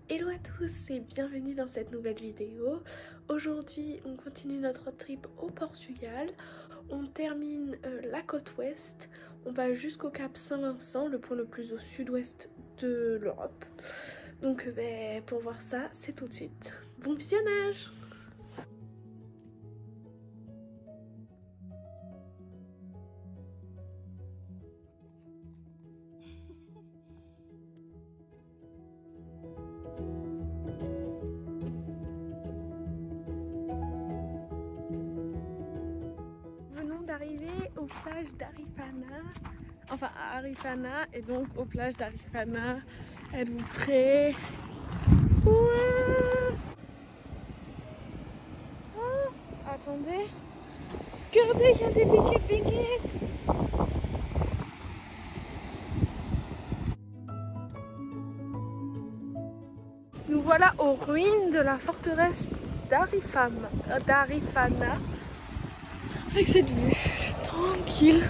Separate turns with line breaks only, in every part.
Hello à tous et bienvenue dans cette nouvelle vidéo. Aujourd'hui on continue notre road trip au Portugal. On termine la côte ouest. On va jusqu'au Cap Saint-Vincent, le point le plus au sud-ouest de l'Europe. Donc pour voir ça, c'est tout de suite. Bon visionnage! D'arriver aux plages d'Arifana, enfin à Arifana, et donc aux plages d'Arifana. Êtes-vous prêts? Ouais. Oh, attendez, regardez, il y a des piquettes. Nous voilà aux ruines de la forteresse d'Arifana, avec cette vue tranquille.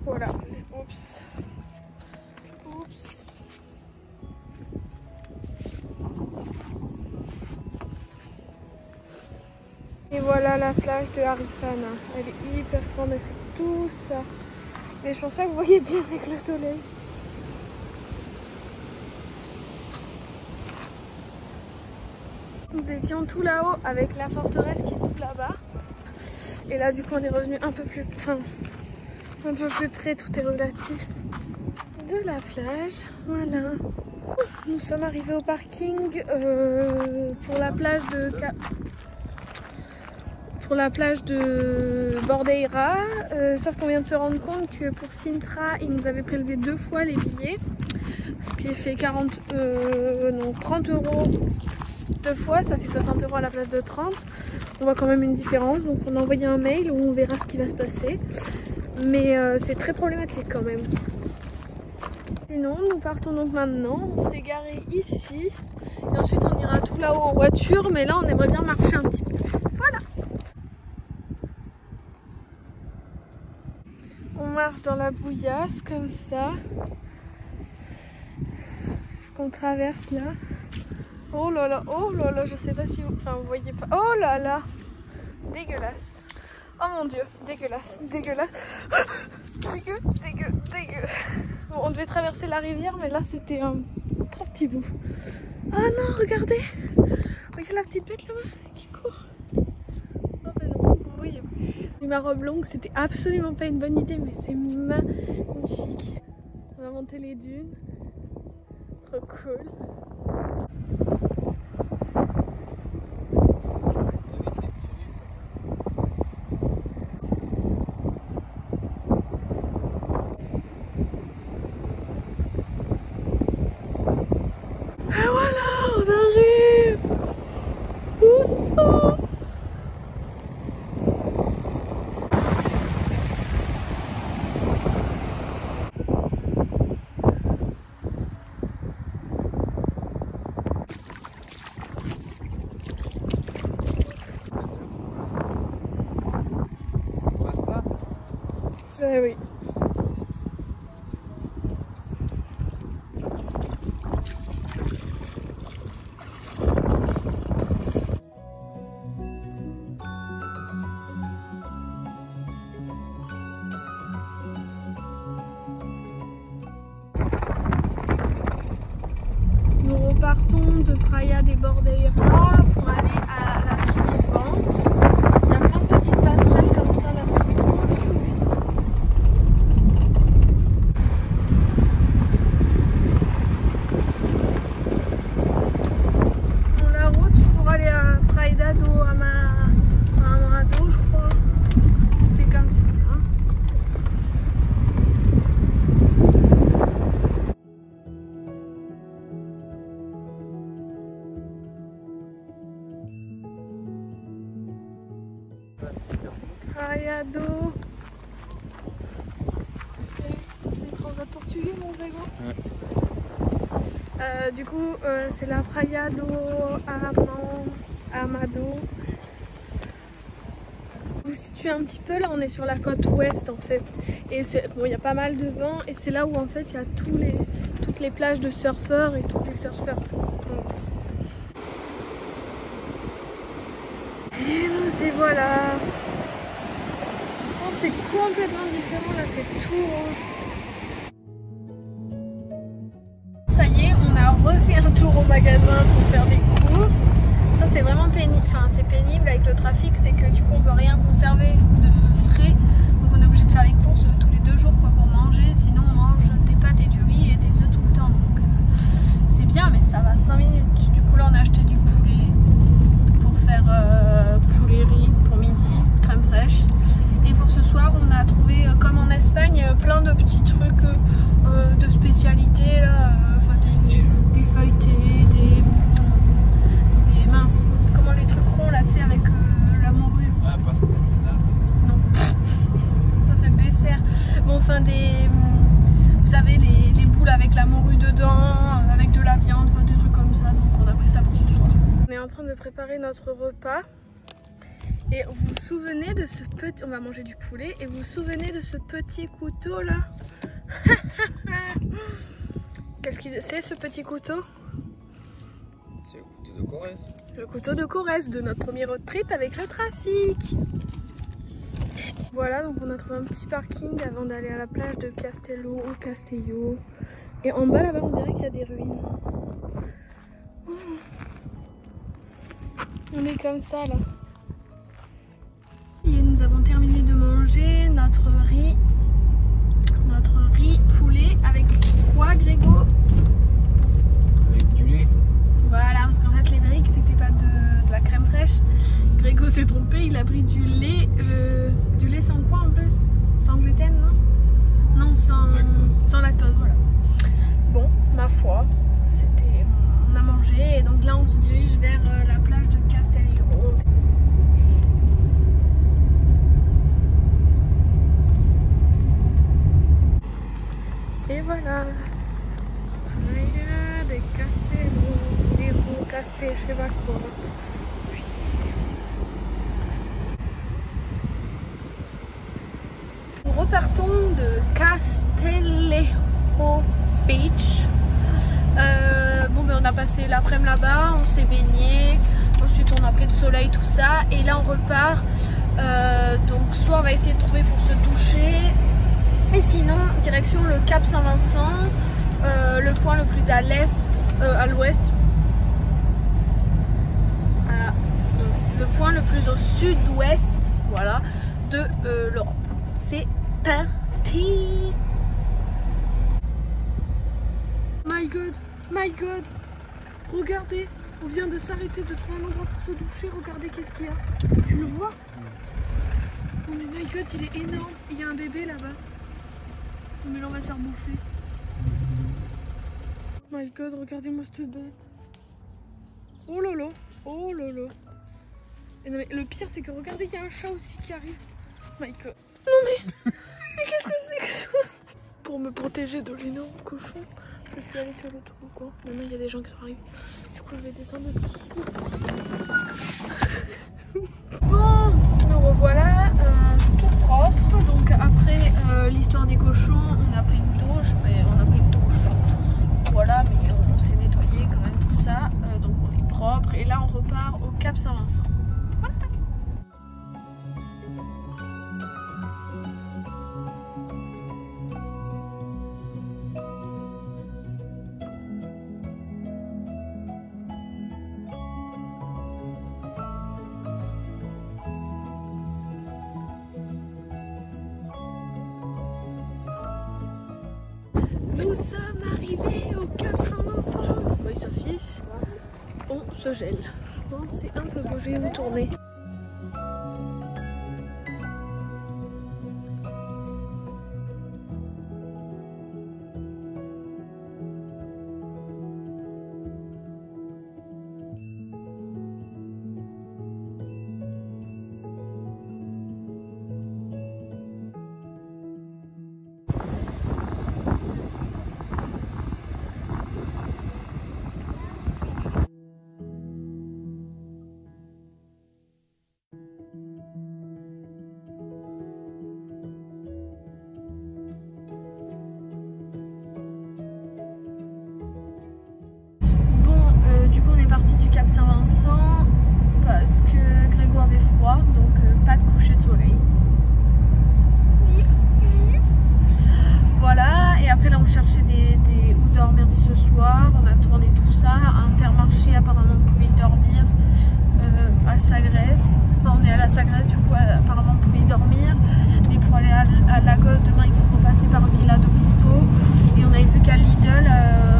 Voilà, oups. Et voilà la plage de Arifana. Elle est hyper grande, elle fait tout ça. Mais je pense pas que vous voyez bien avec le soleil. Nous étions tout là-haut avec la forteresse qui est tout là-bas. Et là du coup on est revenu un peu plus près, tout est relatif, de la plage. Voilà. Nous sommes arrivés au parking pour la plage de Bordeira. Sauf qu'on vient de se rendre compte que pour Sintra, ils nous avaient prélevé 2 fois les billets. Ce qui fait 30 euros 2 fois, ça fait 60 euros à la place de 30. On voit quand même une différence, donc on a envoyé un mail où on verra ce qui va se passer. Mais c'est très problématique quand même. Sinon, nous partons donc maintenant. On s'est garé ici. Et ensuite, on ira tout là-haut en voiture. Mais là, on aimerait bien marcher un petit peu. Voilà. On marche dans la bouillasse comme ça. Qu'on traverse là. Oh là là, je sais pas si vous... Enfin, vous voyez pas. Oh là là, dégueulasse. Oh mon dieu, dégueulasse. Dégueu. Bon, on devait traverser la rivière, mais là c'était un trop petit bout. Oh non, regardez. Regardez la petite bête là-bas qui court. Oh ben non, vous voyez plus. Ma robe longue, c'était absolument pas une bonne idée, mais c'est magnifique. On va monter les dunes. Trop cool. Et voilà, on arrive. Oui. Nous repartons de Praia de Bordeira pour aller à la suivante. Il y a plein de petites passerelles comme ça, là c'est trop chou. La route pour aller à Praia do Amado, je crois. C'est comme ça. Hein. Praia do... C'est transat portugais mon vélo. Ouais. Du coup, c'est la Praia do Amado. Vous situez un petit peu, là on est sur la côte ouest en fait. Et bon, il y a pas mal de vent et c'est là où en fait il y a toutes les plages de surfeurs et tous les surfeurs. Donc. Et nous y voilà. Oh, c'est complètement différent là, c'est tout rouge. Ça y est, on a refait un tour au magasin pour faire des courses. Ça c'est vraiment pénible, enfin c'est pénible avec le trafic, c'est que du coup on peut rien conserver de frais. Donc on est obligé de faire les courses tous les 2 jours quoi, pour manger, sinon on mange des pâtes et du riz et des œufs tout le temps. Donc c'est bien mais ça va 5 minutes. Du coup là on a acheté du poulet pour faire poulet riz pour midi, crème fraîche. Et pour ce soir on a trouvé comme en Espagne plein de petits trucs de spécialité là, des feuilletés, des minces, comment les trucs ronds là, tu sais, avec la morue.
Ah, pastel de nata.
Non, ça c'est le dessert. Bon, enfin vous savez, les boules avec la morue dedans, avec de la viande, enfin, des trucs comme ça. Donc on a pris ça pour ce soir. On est en train de préparer notre repas. Et vous vous souvenez de ce petit... On va manger du poulet. Et vous vous souvenez de ce petit couteau là? Qu'est-ce que c'est ce petit couteau?
C'est le couteau de Corrèze.
Le couteau de Corrèze de notre premier road trip avec le trafic. Voilà, donc on a trouvé un petit parking avant d'aller à la plage de Castello ou Castello. Et en bas là-bas on dirait qu'il y a des ruines. On est comme ça là. Et nous avons terminé de manger notre riz poulet avec quoi, Grégo?
Avec du lait.
Voilà, parce qu'en fait les briques c'était pas de la crème fraîche. Grégo s'est trompé, il a pris du lait sans quoi en plus? Sans gluten, non? Non, sans lactose, voilà. Bon, ma foi, on a mangé et donc là on se dirige vers la plage de Castello. Et voilà, playa de Castello, Castel, je sais pas quoi. Nous repartons de Castello Beach. Bon ben on a passé l'après-midi là-bas, on s'est baigné, ensuite on a pris le soleil, tout ça, et là on repart. Donc soit on va essayer de trouver pour se doucher. Et sinon, direction le Cap Saint-Vincent, le point le plus à l'est, à l'ouest, le point le plus au sud-ouest, voilà, de l'Europe. C'est parti! My God, regardez, on vient de s'arrêter de trouver un endroit pour se doucher, regardez qu'est-ce qu'il y a. Tu le vois? Oh mais my God, il est énorme, il y a un bébé là-bas. Mais là on va se faire bouffer. Oh my God, regardez-moi cette bête. Oh lolo, oh lolo. Et non mais le pire c'est que regardez, il y a un chat aussi qui arrive. Oh my God. Non mais qu'est-ce que c'est que ça? Pour me protéger de l'énorme cochon, je suis allée sur le trou quoi. Maintenant il y a des gens qui sont arrivés. Du coup je vais descendre. Bon, nous revoilà. Tout propre, donc après l'histoire des cochons, on a pris une douche, voilà, mais on s'est nettoyé quand même tout ça, donc on est propre et là on repart au Cap Saint-Vincent. Voilà. Nous sommes arrivés au Cap Saint-Vincent. Bon, il s'affiche. On se gèle. Bon, c'est un peu beau, je vais vous tourner. Cap Saint-Vincent parce que Grégo avait froid, donc pas de coucher de soleil. Voilà, et après là on cherchait où dormir ce soir, on a tourné tout ça. Intermarché, apparemment on pouvait y dormir à Sagresse. Enfin on est à la Sagresse, du coup apparemment on pouvait y dormir. Mais pour aller à Lagos demain il faut repasser par Villa d'Obispo. Et on avait vu qu'à Lidl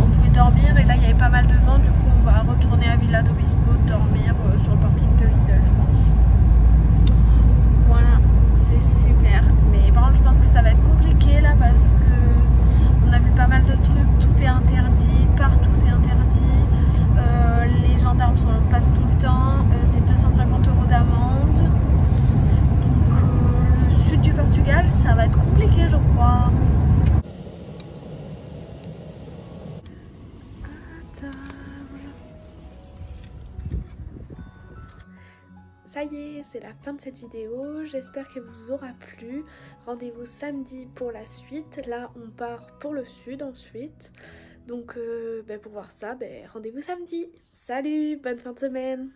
on pouvait dormir, et là il y avait pas mal de vent, du coup on va retourner à Villa d'Obispo dormir sur le parking de Lidl je pense. Voilà, c'est super. Mais par contre je pense que ça va être compliqué là parce que on a vu pas mal de trucs, tout est interdit, partout c'est interdit. Les gendarmes passent tout le temps, c'est 250 € d'amende. Donc le sud du Portugal ça va être compliqué je crois. Ça y est, c'est la fin de cette vidéo, j'espère qu'elle vous aura plu. Rendez-vous samedi pour la suite, là on part pour le sud ensuite. Donc pour voir ça, rendez-vous samedi. Salut, bonne fin de semaine.